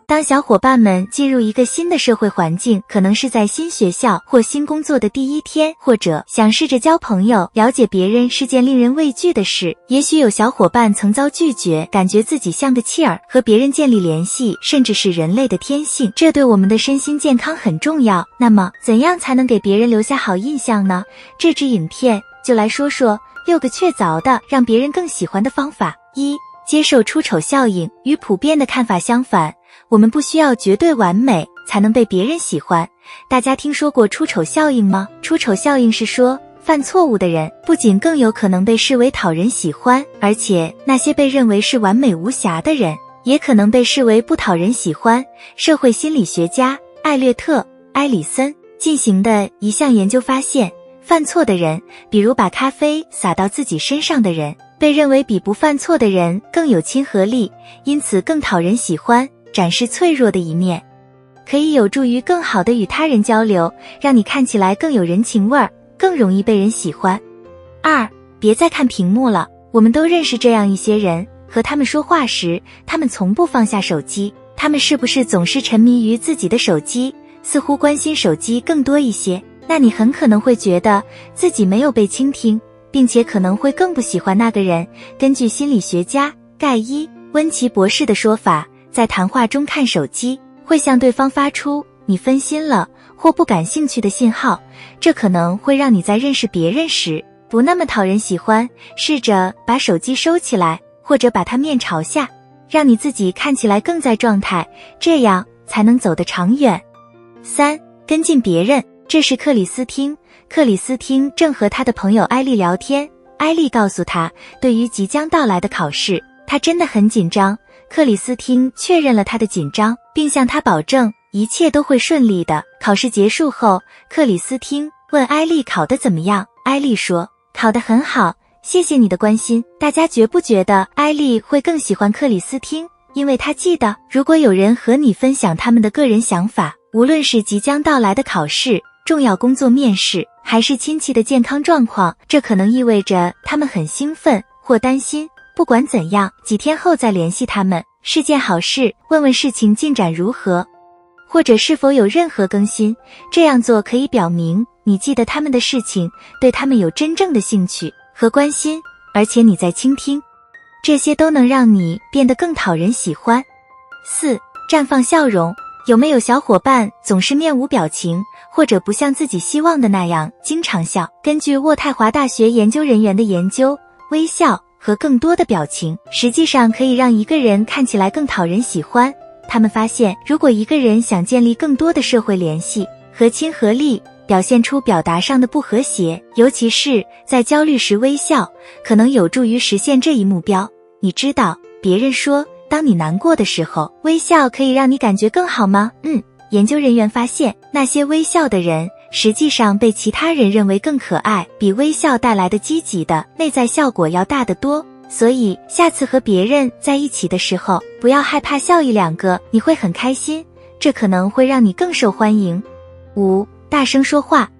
当小伙伴们进入一个新的社会环境，可能是在新学校或新工作的第一天，或者想试着交朋友，了解别人是件令人畏惧的事。也许有小伙伴曾遭拒绝，感觉自己像个弃儿，和别人建立联系，甚至是人类的天性，这对我们的身心健康很重要。那么，怎样才能给别人留下好印象呢？这支影片就来说说6个确凿的让别人更喜欢的方法。1、接受出丑效应。与普遍的看法相反，我们不需要绝对完美才能被别人喜欢。大家听说过出丑效应吗？出丑效应是说，犯错误的人不仅更有可能被视为讨人喜欢，而且那些被认为是完美无瑕的人也可能被视为不讨人喜欢。社会心理学家艾略特·埃里森进行的一项研究发现，犯错的人，比如把咖啡洒到自己身上的人，被认为比不犯错的人更有亲和力，因此更讨人喜欢，展示脆弱的一面，可以有助于更好地与他人交流，让你看起来更有人情味儿，更容易被人喜欢。2、别再看屏幕了。我们都认识这样一些人，和他们说话时，他们从不放下手机。他们是不是总是沉迷于自己的手机，似乎关心手机更多一些？那你很可能会觉得自己没有被倾听，并且可能会更不喜欢那个人。根据心理学家盖伊·温奇博士的说法，在谈话中看手机会向对方发出你分心了或不感兴趣的信号，这可能会让你在认识别人时不那么讨人喜欢。试着把手机收起来，或者把它面朝下，让你自己看起来更在状态，这样才能走得长远。3、跟进别人。这是克里斯汀。克里斯汀正和他的朋友艾丽聊天，艾丽告诉他，对于即将到来的考试，他真的很紧张。克里斯汀确认了他的紧张，并向他保证一切都会顺利的。考试结束后，克里斯汀问艾丽考得怎么样，艾丽说，考得很好，谢谢你的关心。大家觉不觉得艾丽会更喜欢克里斯汀？因为他记得，如果有人和你分享他们的个人想法，无论是即将到来的考试、重要工作面试，还是亲戚的健康状况，这可能意味着他们很兴奋或担心。不管怎样，几天后再联系他们是件好事，问问事情进展如何，或者是否有任何更新。这样做可以表明你记得他们的事情，对他们有真正的兴趣和关心，而且你在倾听。这些都能让你变得更讨人喜欢。4、绽放笑容。有没有小伙伴总是面无表情，或者不像自己希望的那样经常笑？根据渥太华大学研究人员的研究，微笑和更多的表情实际上可以让一个人看起来更讨人喜欢。他们发现，如果一个人想建立更多的社会联系和亲和力，表现出表达上的不和谐，尤其是在焦虑时微笑，可能有助于实现这一目标。你知道，别人说当你难过的时候，微笑可以让你感觉更好吗？研究人员发现，那些微笑的人实际上被其他人认为更可爱，比微笑带来的积极的内在效果要大得多。所以下次和别人在一起的时候，不要害怕笑1-2个，你会很开心，这可能会让你更受欢迎。5、大声说话。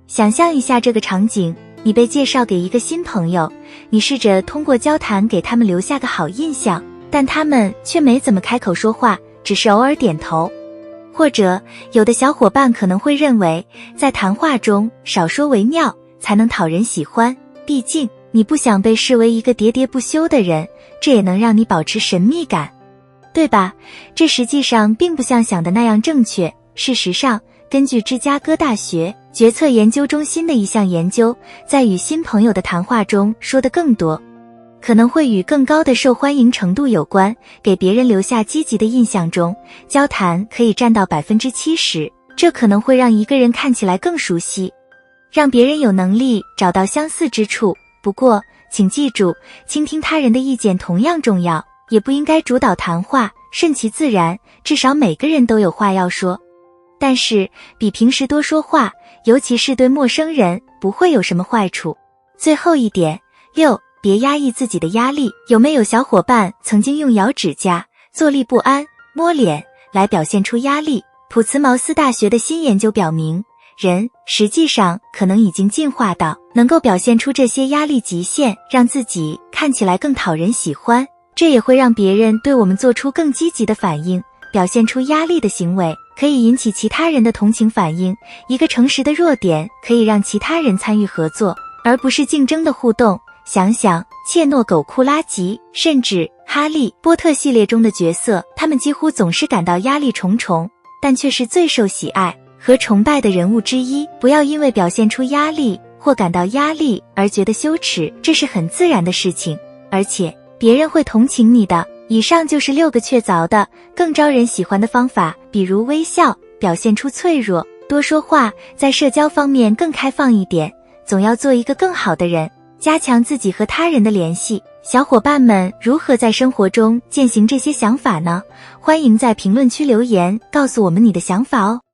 想象一下这个场景，你被介绍给一个新朋友，你试着通过交谈给他们留下个好印象，但他们却没怎么开口说话，只是偶尔点头。或者有的小伙伴可能会认为，在谈话中少说为妙，才能讨人喜欢，毕竟你不想被视为一个喋喋不休的人，这也能让你保持神秘感，对吧？这实际上并不像想的那样正确。事实上，根据芝加哥大学决策研究中心的一项研究，在与新朋友的谈话中说得更多，可能会与更高的受欢迎程度有关。给别人留下积极的印象中，交谈可以占到 70%， 这可能会让一个人看起来更熟悉，让别人有能力找到相似之处。不过，请记住，倾听他人的意见同样重要，也不应该主导谈话，顺其自然，至少每个人都有话要说。但是，比平时多说话，尤其是对陌生人，不会有什么坏处。最后一点，6、别压抑自己的压力。有没有小伙伴曾经用咬指甲、坐立不安、摸脸来表现出压力？普茨茅斯大学的新研究表明，人实际上可能已经进化到能够表现出这些压力极限，让自己看起来更讨人喜欢。这也会让别人对我们做出更积极的反应。表现出压力的行为可以引起其他人的同情反应，一个诚实的弱点可以让其他人参与合作，而不是竞争的互动。想想切诺狗库拉吉，甚至哈利波特系列中的角色，他们几乎总是感到压力重重，但却是最受喜爱和崇拜的人物之一。不要因为表现出压力或感到压力而觉得羞耻，这是很自然的事情，而且别人会同情你的。以上就是6个确凿的更招人喜欢的方法，比如微笑，表现出脆弱，多说话，在社交方面更开放一点，总要做一个更好的人，加强自己和他人的联系。小伙伴们如何在生活中践行这些想法呢？欢迎在评论区留言告诉我们你的想法哦。